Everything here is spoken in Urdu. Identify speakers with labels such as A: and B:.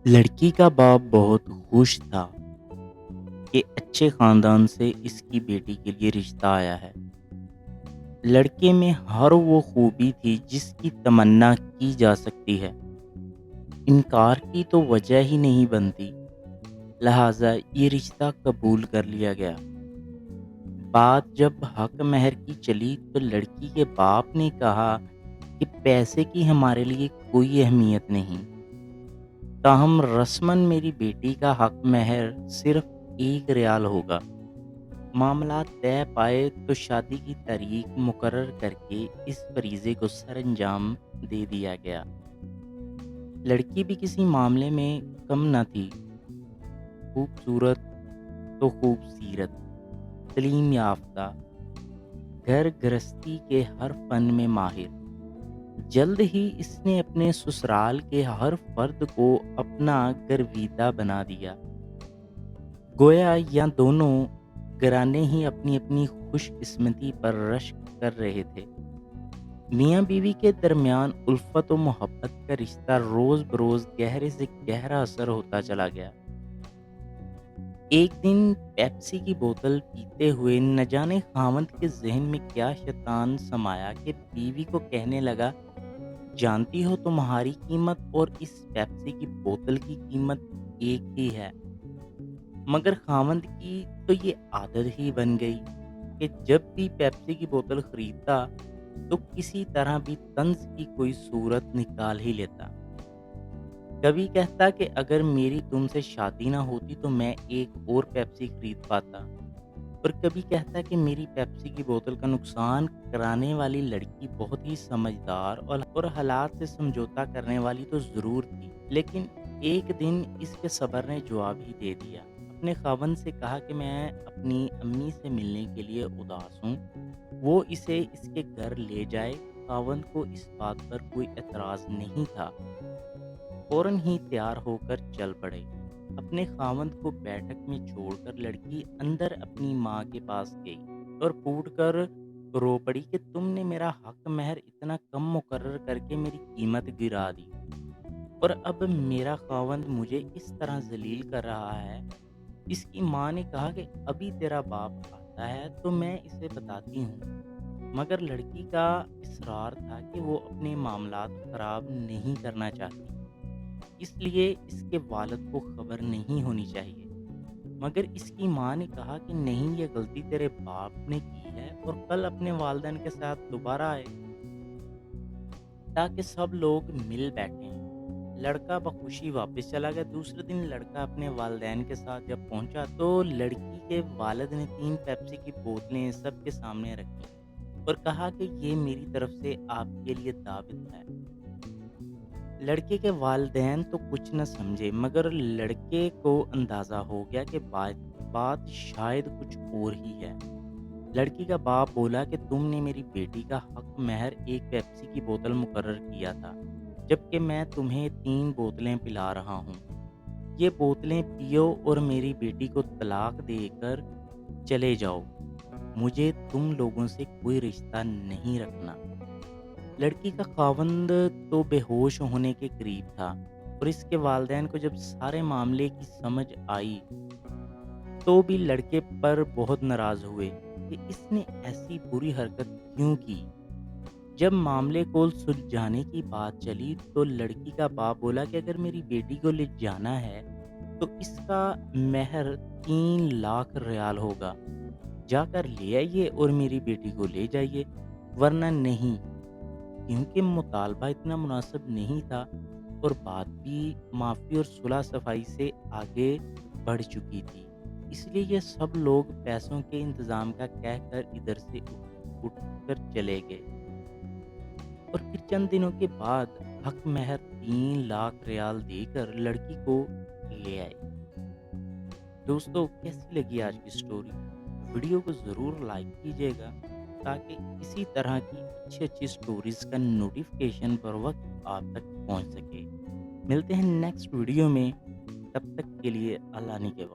A: لڑکی کا باپ بہت خوش تھا کہ اچھے خاندان سے اس کی بیٹی کے لیے رشتہ آیا ہے۔ لڑکے میں ہر وہ خوبی تھی جس کی تمنا کی جا سکتی ہے۔ انکار کی تو وجہ ہی نہیں بنتی، لہٰذا یہ رشتہ قبول کر لیا گیا۔ بات جب حق مہر کی چلی تو لڑکی کے باپ نے کہا کہ پیسے کی ہمارے لیے کوئی اہمیت نہیں، تاہم رسماً میری بیٹی کا حق مہر صرف 1 ریال ہوگا۔ معاملات طے پائے تو شادی کی تاریخ مقرر کر کے اس فریضے کو سر انجام دے دیا گیا۔ لڑکی بھی کسی معاملے میں کم نہ تھی، خوبصورت تو خوب سیرت، تعلیم یافتہ، گھر گرہستی کے ہر فن میں ماہر۔ جلد ہی اس نے اپنے سسرال کے ہر فرد کو اپنا گرویدہ بنا دیا۔ گویا یہ دونوں گھرانے ہی اپنی اپنی خوش قسمتی پر رشک کر رہے تھے۔ میاں بیوی کے درمیان الفت و محبت کا رشتہ روز بروز گہرے سے گہرا اثر ہوتا چلا گیا۔ ایک دن پیپسی کی بوتل پیتے ہوئے نہ جانے خاوند کے ذہن میں کیا شیطان سمایا کہ بیوی کو کہنے لگا، جانتی ہو تمہاری قیمت اور اس پیپسی کی بوتل کی قیمت ایک ہی ہے۔ مگر خاوند کی تو یہ عادت ہی بن گئی کہ جب بھی پیپسی کی بوتل خریدتا تو کسی طرح بھی طنز کی کوئی صورت نکال ہی لیتا۔ کبھی کہتا کہ اگر میری تم سے شادی نہ ہوتی تو میں ایک اور پیپسی خرید پاتا، اور کبھی کہتا کہ میری پیپسی کی بوتل کا نقصان کرانے والی لڑکی بہت ہی سمجھدار اور حالات سے سمجھوتا کرنے والی تو ضرور تھی، لیکن ایک دن اس کے صبر نے جواب ہی دے دیا۔ اپنے خاوند سے کہا کہ میں اپنی امی سے ملنے کے لیے اداس ہوں، وہ اسے اس کے گھر لے جائے۔ خاوند کو اس بات پر کوئی اعتراض نہیں تھا، فوراً ہی تیار ہو کر چل پڑے۔ اپنے خاوند کو بیٹھک میں چھوڑ کر لڑکی اندر اپنی ماں کے پاس گئی اور پھوٹ کر رو پڑی کہ تم نے میرا حق مہر اتنا کم مقرر کر کے میری قیمت گرا دی، اور اب میرا خاوند مجھے اس طرح ذلیل کر رہا ہے۔ اس کی ماں نے کہا کہ ابھی تیرا باپ آتا ہے تو میں اسے بتاتی ہوں، مگر لڑکی کا اصرار تھا کہ وہ اپنے معاملات خراب نہیں کرنا چاہتی، اس لیے اس کے والد کو خبر نہیں ہونی چاہیے۔ مگر اس کی ماں نے کہا کہ نہیں، یہ غلطی تیرے باپ نے کی ہے اور کل اپنے والدین کے ساتھ دوبارہ آئے تاکہ سب لوگ مل بیٹھیں۔ لڑکا بخوشی واپس چلا گیا۔ دوسرے دن لڑکا اپنے والدین کے ساتھ جب پہنچا تو لڑکی کے والد نے 3 پیپسی کی بوتلیں سب کے سامنے رکھی اور کہا کہ یہ میری طرف سے آپ کے لیے دعوت ہے۔ لڑکے کے والدین تو کچھ نہ سمجھے، مگر لڑکے کو اندازہ ہو گیا کہ بات شاید کچھ اور ہی ہے۔ لڑکی کا باپ بولا کہ تم نے میری بیٹی کا حق مہر 1 پیپسی کی بوتل مقرر کیا تھا، جبکہ میں تمہیں 3 بوتلیں پلا رہا ہوں۔ یہ بوتلیں پیو اور میری بیٹی کو طلاق دے کر چلے جاؤ، مجھے تم لوگوں سے کوئی رشتہ نہیں رکھنا۔ لڑکی کا خاوند تو بے ہوش ہونے کے قریب تھا، اور اس کے والدین کو جب سارے معاملے کی سمجھ آئی تو بھی لڑکے پر بہت ناراض ہوئے کہ اس نے ایسی بری حرکت کیوں کی۔ جب معاملے کو سلجھانے کی بات چلی تو لڑکی کا باپ بولا کہ اگر میری بیٹی کو لے جانا ہے تو اس کا مہر 3 لاکھ ریال ہوگا، جا کر لے آئیے اور میری بیٹی کو لے جائیے، ورنہ نہیں، کیونکہ مطالبہ اتنا مناسب نہیں تھا اور بات بھی معافی اور صلح صفائی سے آگے بڑھ چکی تھی۔ اس لیے یہ سب لوگ پیسوں کے انتظام کا کہہ کر ادھر سے اٹھ کر چلے گئے، اور پھر چند دنوں کے بعد حق مہر 3 لاکھ ریال دے کر لڑکی کو لے آئے۔ دوستو، کیسی لگی آج کی سٹوری؟ ویڈیو کو ضرور لائک کیجیے گا تاکہ اسی طرح کی اچھی اچھی سٹوریز کا نوٹیفیکیشن پر وقت آپ تک پہنچ سکے۔ ملتے ہیں نیکسٹ ویڈیو میں، تب تک کے لیے اللہ نگہبان۔